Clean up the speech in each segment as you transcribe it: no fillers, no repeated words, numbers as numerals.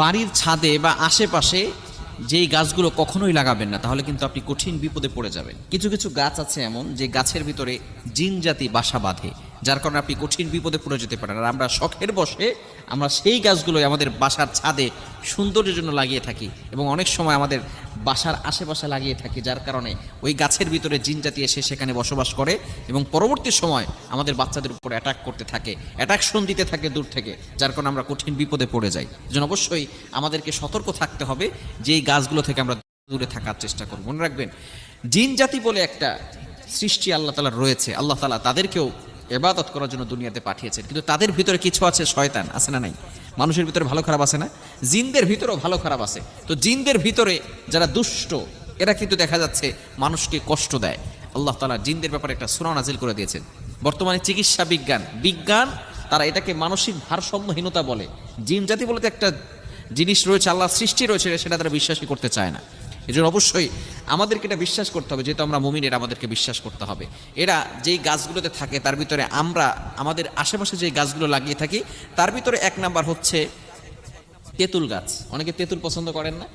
বাড়ির ছাদে বা আশেপাশে যেই গাছগুলো কখনোই লাগাবেন না, তাহলে কিন্তু আপনি কঠিন বিপদে পড়ে যাবেন। কিছু কিছু গাছ আছে এমন যে গাছের ভিতরে জিন জাতি বাসা বাঁধে, যার কারণে আপনি কঠিন বিপদে পড়ে যেতে পারেন। আর আমরা শখের বশে আমরা সেই গাছগুলোই আমাদের বাসার ছাদে সৌন্দর্যের জন্য লাগিয়ে থাকি এবং অনেক সময় আমাদের বাসার আশেপাশে লাগিয়ে থাকি, যার কারণে ওই গাছের ভিতরে জিন জাতি এসে সেখানে বসবাস করে এবং পরবর্তী সময় আমাদের বাচ্চাদের উপর অ্যাটাক করতে থাকে, অ্যাটাকশন দিতে থাকে দূর থেকে, যার কারণে আমরা কঠিন বিপদে পড়ে যাই। এজন্য অবশ্যই আমাদেরকে সতর্ক থাকতে হবে যে এই গাছগুলো থেকে আমরা দূরে থাকার চেষ্টা করব। মনে রাখবেন, জিন জাতি বলে একটা সৃষ্টি আল্লাহ তাআলা রয়েছে। আল্লাহ তাআলা তাদেরকেও ইবাদত করার জন্য দুনিয়াতে পাঠিয়েছেন, কিন্তু তাদের ভিতরে কিছু আছে, শয়তান আছে না নাই? মানুষের ভিতরে ভালো খারাপ আছে না? জিনদের ভিতরেও ভালো খারাপ আছে। তো জিনদের ভিতরে যারা দুষ্ট, এরা কিন্তু দেখা যাচ্ছে মানুষকে কষ্ট দেয়। আল্লাহ তাআলা জিনদের ব্যাপারে একটা সূরা নাজিল করে দিয়েছেন। বর্তমানে চিকিৎসা বিজ্ঞান তারা এটাকে মানসিক ভারসাম্যহীনতা বলে। জিন জাতি বলতে একটা জিনিস রয়েছে, আল্লাহর সৃষ্টি রয়েছে, সেটা তারা বিশ্বাসই করতে চায় না। এই জন্য অবশ্যই আমাদেরকে এটা বিশ্বাস করতে হবে, যেহেতু আমরা মুমিন, এটা আমাদেরকে বিশ্বাস করতে হবে। এরা যেই গাছগুলোতে থাকে তার ভিতরে আমরা আমাদের আশেপাশে যে গাছগুলো লাগিয়ে থাকি তার ভিতরে এক নাম্বার হচ্ছে তেঁতুল গাছ। অনেকে তেঁতুল পছন্দ করেন না?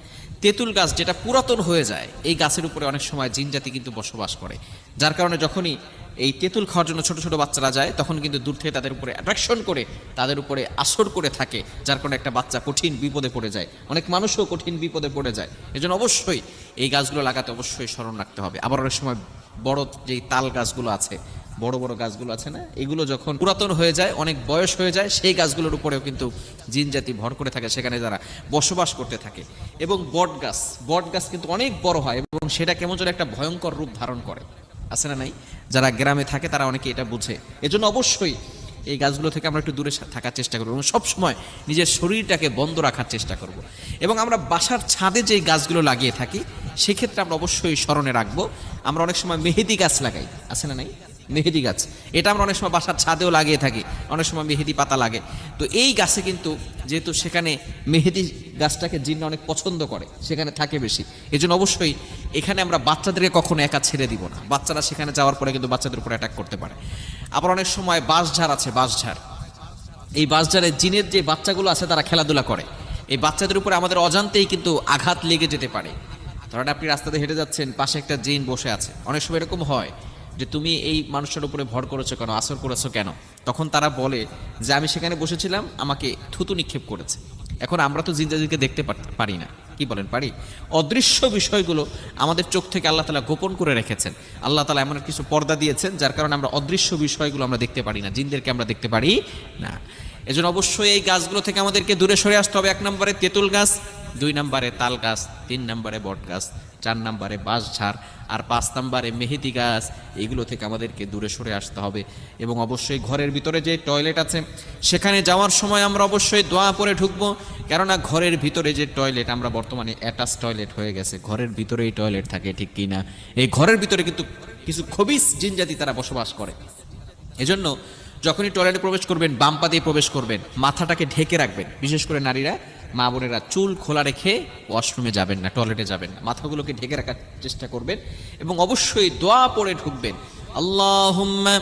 তেঁতুল গাছ যেটা পুরাতন হয়ে যায়, এই গাছের উপরে অনেক সময় জিন জাতি কিন্তু বসবাস করে, যার কারণে যখনই এই তেঁতুল খাওয়ার জন্য ছোট ছোট বাচ্চারা যায় তখন কিন্তু দূর থেকে তাদের উপরে অ্যাট্রাকশন করে, তাদের উপরে আসর করে থাকে, যার কারণে একটা বাচ্চা কঠিন বিপদে পড়ে যায়, অনেক মানুষও কঠিন বিপদে পড়ে যায়। এজন্য অবশ্যই এই গাছগুলো লাগাতে অবশ্যই স্মরণ রাখতে হবে। আবার অনেক সময় বড় যেই তাল গাছগুলো আছে, বড় বড় গাছগুলো আছে না, এগুলো যখন পুরাতন হয়ে যায়, অনেক বয়স হয়ে যায়, সেই গাছগুলোর উপরেও কিন্তু জিন জাতি ভর করে থাকে, সেখানে যারা বসবাস করতে থাকে। এবং বট গাছ কিন্তু অনেক বড় হয় এবং সেটা কেমন যেন একটা ভয়ঙ্কর রূপ ধারণ করে, আছে না নাই? যারা গ্রামে থাকে তারা অনেকে এটা বুঝে। এজন্য অবশ্যই এই গাছগুলো থেকে আমরা একটু দূরে থাকার চেষ্টা করবো এবং সবসময় নিজের শরীরটাকে বন্ধ রাখার চেষ্টা করব। এবং আমরা বাসার ছাদে যেই গাছগুলো লাগিয়ে থাকি সেক্ষেত্রে আমরা অবশ্যই স্মরণে রাখবো, আমরা অনেক সময় মেহেদি গাছ লাগাই, আছে না নাই? মেহেদি গাছ, এটা আমরা অনেক সময় বাসার ছাদেও লাগিয়ে থাকি, অনেক সময় মেহেদি পাতা লাগে। তো এই গাছে কিন্তু যেহেতু সেখানে মেহেদি গাছটাকে জিন অনেক পছন্দ করে, সেখানে থাকে বেশি, এই জন্য অবশ্যই এখানে আমরা বাচ্চাদেরকে কখনো একা ছেড়ে দিব না। বাচ্চারা সেখানে যাওয়ার পরে কিন্তু বাচ্চাদের উপর অ্যাটাক করতে পারে। আবার অনেক সময় বাঁশঝাড় আছে, এই বাঁশঝাড়ে জিনের যে বাচ্চাগুলো আছে তারা খেলাধুলা করে, এই বাচ্চাদের উপরে আমাদের অজান্তেই কিন্তু আঘাত লেগে যেতে পারে। ধরেন আপনি রাস্তাতে হেঁটে যাচ্ছেন, পাশে একটা জিন বসে আছে, অনেক সময় এরকম হয় যে তুমি এই মানুষটার উপরে ভর করেছো কেন, আসর করেছো কেন? তখন তারা বলে যে আমি সেখানে বসেছিলাম, আমাকে থুতু নিক্ষেপ করেছে। এখন আমরা তো জিন জাতিকে দেখতে পারি না, কি বলেন পারি? অদৃশ্য বিষয়গুলো আমাদের চোখ থেকে আল্লাহ তাআলা গোপন করে রেখেছেন। আল্লাহ তাআলা এমন কিছু পর্দা দিয়েছেন যার কারণে আমরা অদৃশ্য বিষয়গুলো আমরা দেখতে পারি না, জিনদেরকে আমরা দেখতে পারি না। এজন্য অবশ্যই এই গাছগুলো থেকে আমাদেরকে দূরে সরে আসতে হবে। 1 নম্বরে তেঁতুল গাছ, 2 নম্বরে তাল গাছ, 3 নম্বরে বট গাছ, 4 নম্বরে বাঁশঝাড়, আর 5 নম্বরে মেহেদি গাছ। এইগুলো থেকে আমাদেরকে দূরে সরে আসতে হবে। এবং অবশ্যই ঘরের ভিতরে যে টয়লেট আছে সেখানে যাওয়ার সময় আমরা অবশ্যই দোয়া পড়ে ঢুকবো, কেননা ঘরের ভিতরে যে টয়লেট, আমরা বর্তমানে অ্যাটাচ টয়লেট হয়ে গেছে, ঘরের ভিতরেই টয়লেট থাকে, ঠিক কি না? এই ঘরের ভিতরে কিন্তু কিছু খবিস জিন জাতি তারা বসবাস করে। এজন্য যখনই টয়লেটে প্রবেশ করবেন বাম পা দিয়ে প্রবেশ করবেন, মাথাটাকে ঢেকে রাখবেন। বিশেষ করে নারীরা, মা বোনেরা চুল খোলা রেখে ওয়াশরুমে যাবেন না, টয়লেটে যাবেন না, মাথাগুলোকে ঢেকে রাখার চেষ্টা করবেন এবং অবশ্যই দোয়া পড়ে ঢুকবেন। আল্লাহুম্মা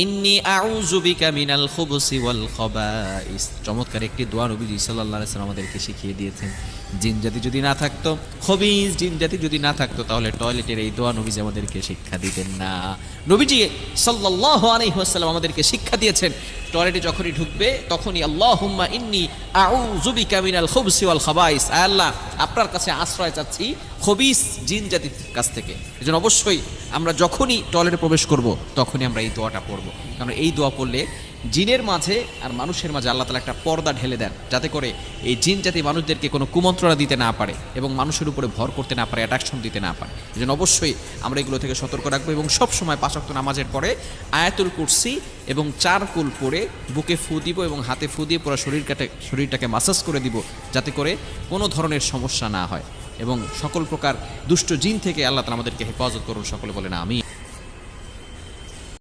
ইন্নী আউযু বিকা মিনাল খুবুসি ওয়াল খাবাইস। চমৎকার একটি দোয়া নবীজি সাল্লাল্লাহু আলাইহি ওয়াসাল্লাম আমাদেরকে শিখিয়ে দিয়েছেন। জিন জাতি যদি না থাকতো, খবিস জিন জাতি যদি না থাকতো, তাহলে টয়লেটের এই দোয়া নবীজি আমাদেরকে শিক্ষা দিতেন না। নবীজি সাল্লাল্লাহু আলাইহি ওয়াসাল্লাম আমাদেরকে শিক্ষা দিয়েছেন, টয়লেটে যখনই ঢুকবে তখনই আল্লাহুম্মা ইন্নী আউযু বিকা মিনাল খুবুসি ওয়াল খাবাইস, আল্লাহ আপনার কাছে আশ্রয় চাচ্ছি খবিস জিন জাতির কাছ থেকে। এজন্য অবশ্যই আমরা যখনই টয়লেটে প্রবেশ করব তখনই আমরা এই দোয়াটা পড়ব, কারণ এই দোয়া পড়লে জিনের মাঝে আর মানুষের মাঝে আল্লাহ তাআলা একটা পর্দা ঢেলে দেন, যাতে করে এই জিন জাতি মানুষদেরকে কোনো কুমন্ত্রণা দিতে না পারে এবং মানুষের উপরে ভর করতে না পারে, অ্যাট্রাকশন দিতে না পারে। এজন্য অবশ্যই আমরা এগুলো থেকে সতর্ক রাখবো এবং সব সময় 5 ওয়াক্ত নামাজের পরে আয়াতুল কুরসি এবং 4 কুল পড়ে বুকে ফু দিব এবং হাতে ফু দিয়ে পুরো শরীরটাকে মাসাজ করে দিব, যাতে করে কোনো ধরনের সমস্যা না হয় এবং সকল প্রকার দুষ্ট জিন থেকে আল্লাহ তাআলা আমাদেরকে হেফাজত করুন। সকলে বলেন আমিন।